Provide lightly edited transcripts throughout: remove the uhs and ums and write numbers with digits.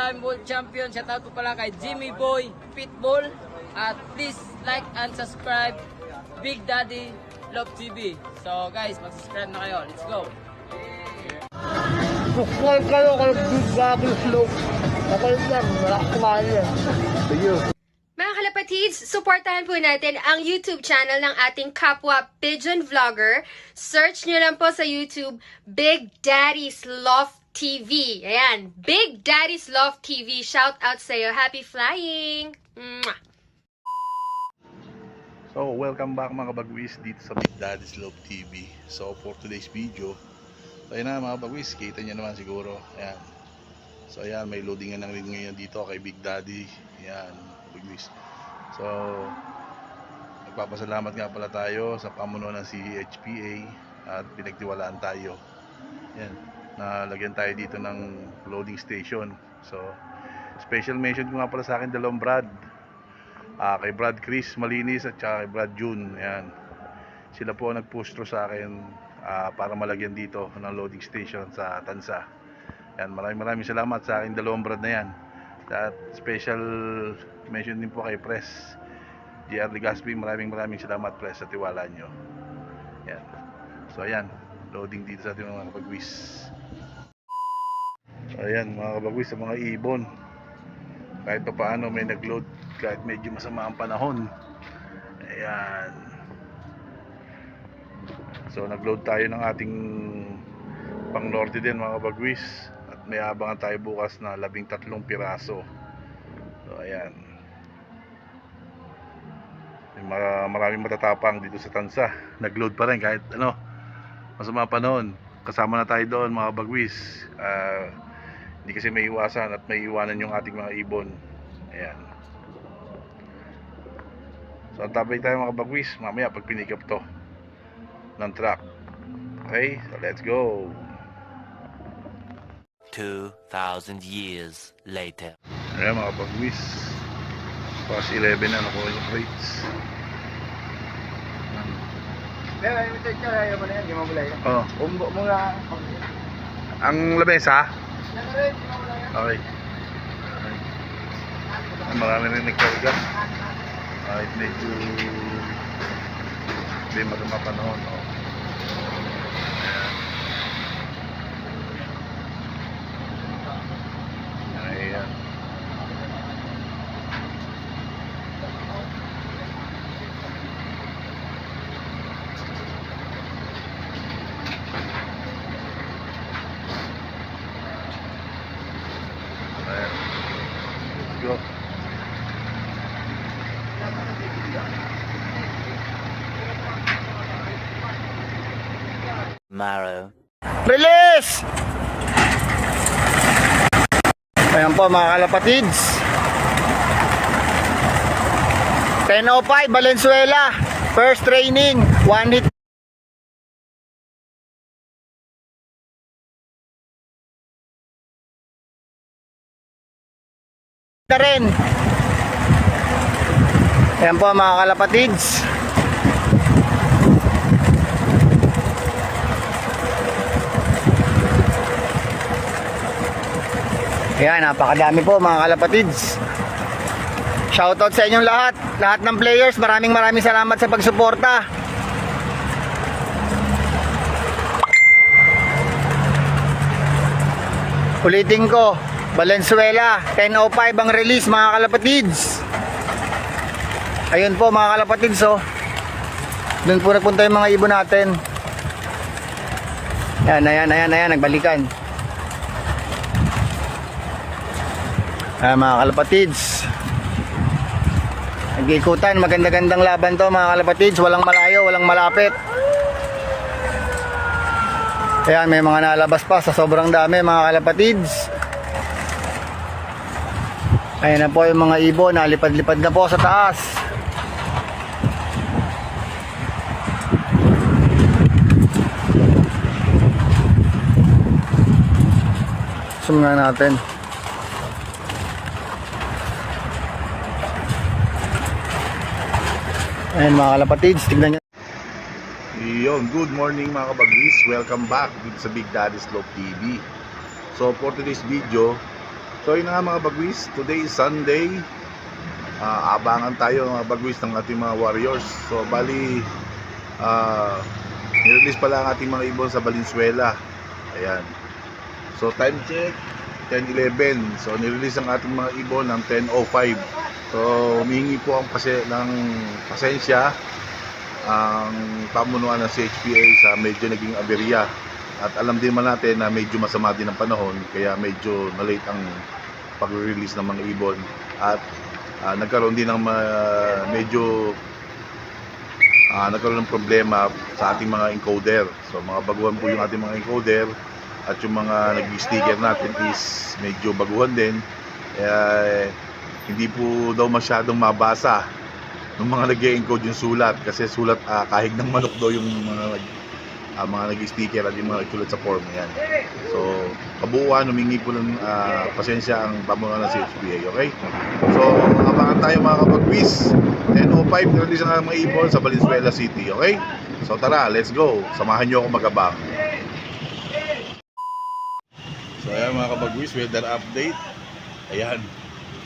4-time world champion. Shout out po pala kay Jimmy Boy Pitbull. At please like and subscribe Big Daddy Love TV. So guys, mag-subscribe na kayo. Let's go. Subscribe kayo kay Big Daddy Love. Okay lang, wala kumain yan. Sige. Mga kalapatids, supportahan po natin ang YouTube channel ng ating kapwa Pigeon Vlogger. Search nyo lang po sa YouTube, Big Daddy's Love TV. Ayan, Big Daddy's Love TV. Shout out sa'yo. Happy flying! Mwah! So, welcome back mga kabagwis dito sa Big Daddy's Love TV. So, for today's video, ayun na mga kabagwis, kita nyo naman siguro. Ayan. So, ayan, may loading na rin ngayon dito kay Big Daddy. Ayan, kabagwis. So, nagpapasalamat nga pala tayo sa pamuno ng CHPA at pinagtiwalaan tayo. Ayan, nalagyan tayo dito ng loading station. So, special mention ko nga pala sa akin dalawang Brad. Kay Brad Chris Malinis at saka kay Brad June. Ayan. Sila po nagpustro sa akin para malagyan dito ng loading station sa Tansa. Ayan, maraming salamat sa aking dalawang Brad na yan. At special mention din po kay Press JR Legaspi. Maraming salamat Press sa tiwala nyo. Ayan. So ayan, loading dito sa ating mga kabagwis. So ayan mga kabagwis, sa mga ibon, kahit pa paano may nagload kahit medyo masama ang panahon. Ayan. So nagload tayo ng ating pang norte din mga kabagwis. At may abangan tayo bukas na 13 piraso. So ayan. Maraming matatapang dito sa Tansa. Nagload pa rin kahit ano, masama panahon. Kasama na tayo doon mga kabagwis. Hindi kasi may iwasan at may iwanan yung ating mga ibon. Ayan. So antabay tayo mga kabagwis mamaya pag pinikap to ng truck. Okay, so let's go. 2,000 years later. Ayan mga kabagwis, past 11 na nakuha yung crates. Kaya yung check ka, ayaw mo na yan, di mo mula yan. Oh, Umbo mo nga. ang lamesa. Yan rin, di mo mula yan. Okay. Marami rin nagkarga. Kahit medyo hindi masama panahon. Oh. Ayan. Ayan. Ayan. Let's go. Tomorrow. Release! Ayan po mga kalapatids, 10:05 Valenzuela. First training, 1 hit na rin. Ayan po mga kalapatids. Ayan, napakadami po mga kalapatids. Shoutout sa inyong lahat ng players. Maraming salamat sa pagsuporta. Ulitin ko, Valenzuela, 10:05 ang release mga kalapatids. Ayun po mga kalapatids, oh. Doon po nagpunta yung mga ibon natin. Ayan, nagbalikan. Mga kalapatids, nag-iikutan, maganda-gandang laban to mga kalapatids. Walang malayo, walang malapit. Ayan, may mga nalabas pa sa sobrang dami mga kalapatids. Ayan na po yung mga ibon, nalipad-lipad na po sa taas. Zoom nga natin. Ayan mga kalapatids, tignan nyo. Yun, good morning mga kabagwis. Welcome back dito sa Big Daddy's Love TV. So for today's video, So yun na nga mga bagwis, today is Sunday. Abangan tayo mga bagwis ng ating mga Warriors. So bali, nirelease pala ang ating mga ibon sa Valenzuela. Ayan. So time check, 10:11. So nirelease ang ating mga ibon ng 10:05. So humihingi po ng pasensya ang pamunuan ng CHPA sa medyo naging aberya. At alam din man natin na medyo masama din ang panahon, kaya medyo na-late ang pag-release ng mga ibon. At nagkaroon din ng nagkaroon ng problema sa ating mga encoder. So mga baguhan po yung ating mga encoder, at yung mga nag-sticker natin is medyo baguhan din. Kaya hindi po daw masyadong mabasa ng mga nag-encode yung sulat, kasi sulat kahig ng manok daw yung mga nag-sticker at yung mga nagsulat sa form. Yan. So kabuuan, humingi po ng pasensya ang pamunuan ng CHPA. Okay, so abangan tayo mga kapag-quiz. 10:05 nirelease ang mga ibon sa Valenzuela City. Okay, so tara, let's go, samahan nyo ako magabang. So ayan mga kapag-quiz, weather update. Ayan,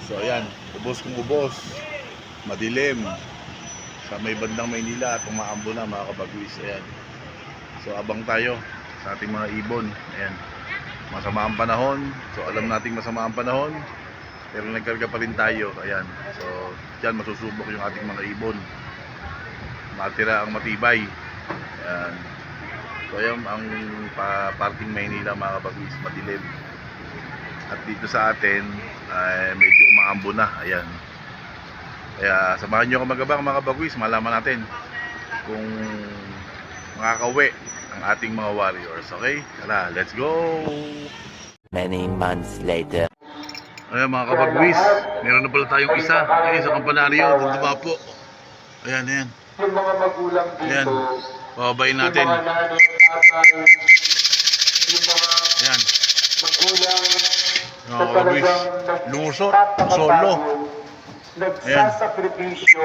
so ayan, ubos kung ubos, madilim sa may bandang Maynila at umaambo na mga kapag-quiz. Ayan, so abang tayo sa ating mga ibon. Ayan, masama ang panahon. So alam nating masama ang panahon, pero nagkarga pa rin tayo. Ayan, so dyan masusubok yung ating mga ibon, matira ang matibay. Ayan, so ayan ang parting Maynila mga kapag-quiz, madilim. At dito sa atin ay medyo umaambo na. Ayan, kaya samahan nyo ako magabang mga kapag-quiz, malaman natin kung makakauwi ang ating mga Warriors. Okay, tara, let's go. Many months later. Ayan mga kapag-quiz, meron na pala tayong isa. Ayan, sa kampanaryo, doon dumapo. Ayan, ayan. Yung mga magulang dito, Ayan, bababayin natin. yung mga nanay, tatay, yung mga Ayan, magulang mga kapag-quiz, lusot, solo. nagsasakripisyo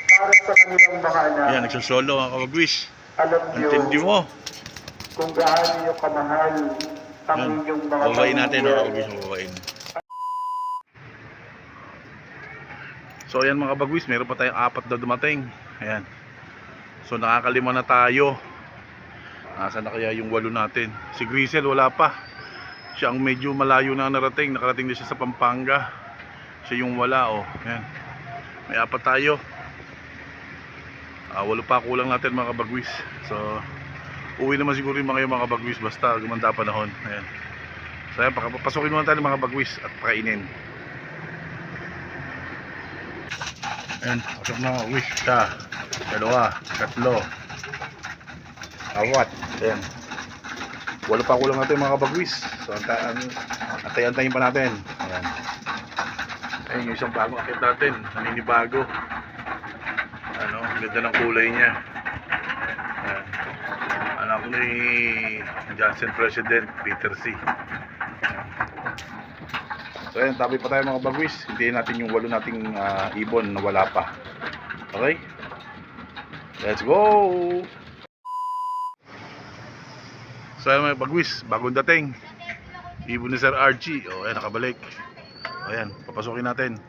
para sa kanilang mga anak. Ayan, nagsasolo mga kapag-quiz. Alam niyo Antindi mo. kung gaano niyo kamahal ang Ayan, inyong mga bababayin natin mga pamilya. kapag-quiz, bababayin. So ayan mga kapag-quiz, meron pa tayong 4 na dumating. Ayan, so nakakalima na tayo. Nasaan na kaya yung 8 natin? Si Grisel wala pa. Siya ang medyo malayo na narating. Nakarating na siya sa Pampanga. Siya yung wala, oh. Ayan, may 4 tayo. 8 pa kulang natin mga kapag-quiz. So uwi naman siguro yung mga kapag-quiz basta gumanda panahon. Ayan, so ayan, pasukin muna tayo mga kapag-quiz at pakainin. Ayan, pasok na, wish ka. 2, 3. Awat. Ayan, 8 pa kulang natin mga kapag-quiz. So antayin pa natin. Ayan, ayun yung isang bagong akit natin, naninibago. Ano, ganda ng kulay niya. Ayan, anak ni Johnson President Peter C. So ayan, tabi pa tayo mga bagwis. Hintayin natin yung 8 nating ibon na wala pa. Okay, let's go. So ayan mga bagwis, bagong dating ibon ni Sir Archie. O ayan, nakabalik. O ayan, papasukin natin.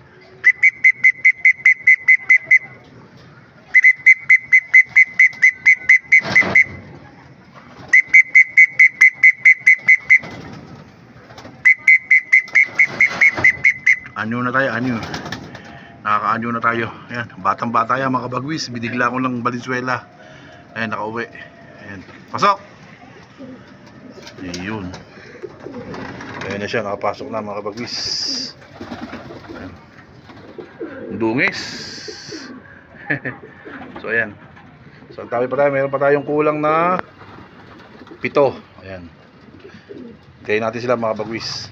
Anyo na tayo, anyo. Nakaka-anyo na tayo. Ayan, batang-bata yan mga kabagwis. Binigla ko ng Valenzuela. Ayan, nakauwi. Ayan, pasok! Ayun. Ayan na siya, nakapasok na mga kabagwis. Ayan, dungis. So ayan, so ang tabi pa tayo, mayroon pa tayong kulang na 7. Ayan, kain natin sila mga kabagwis.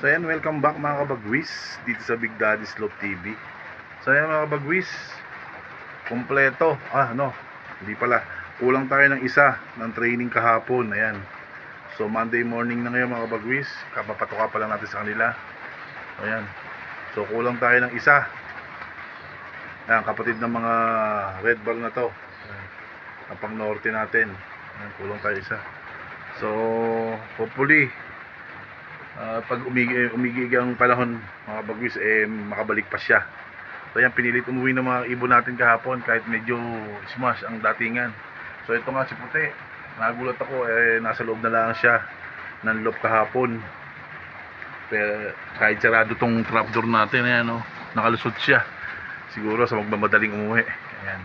So ayan, welcome back mga kabagwis dito sa Big Daddy's Love TV. So ayan mga kabagwis, kompleto. Hindi pala, kulang tayo ng isa ng training kahapon. Ayan, so Monday morning na ngayon mga kabagwis, kapapatuka pa lang natin sa kanila. Ayan, so kulang tayo ng isa. Ayan, kapatid ng mga red ball na to. Ayan, ang pang norte natin. Ayan, kulang tayo isa. So hopefully pag umigig ang panahon mga kabagwis, makabalik pa siya. So yan, pinilit umuwi ng mga ibon natin kahapon kahit medyo smash ang datingan. So ito nga si Puti, nagulat ako, nasa loob na lang siya ng loob kahapon. Pero kahit sarado tong trapdoor natin, ayan, nakalusot siya. Siguro sa magmamadaling umuwi. Ayan.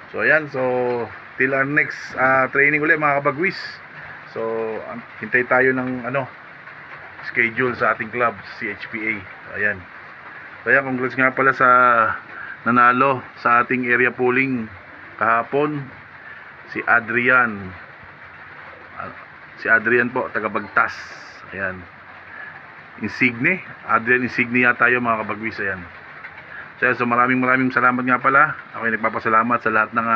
So ayan, so till our next training ulit mga kabagwis. So hintay tayo ng schedule sa ating club, si HPA. Ayan. Kaya congrats nga pala sa nanalo sa ating area polling kahapon, si Adrian. Si Adrian po, taga Bagtas. Ayan. Insigne, Adrian Insigne yata tayo mga kabagwis. Ayan. So maraming salamat nga pala. Ako ay nagpapasalamat sa lahat ng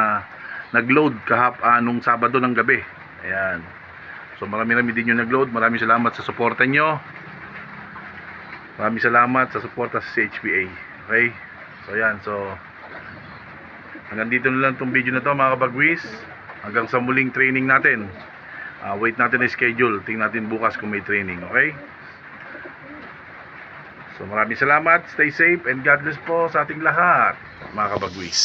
nag-load nung Sabado ng gabi. Ayan. So marami din yung nag-load. Maraming salamat sa suporta nyo. Maraming salamat sa suporta sa HPA. Okay? So ayan, so hanggang dito na lang itong video na to mga kabagwis. Hanggang sa muling training natin. Wait natin ang schedule. Tingnan natin bukas kung may training. Okay? So maraming salamat. Stay safe and God bless po sa ating lahat mga kabagwis.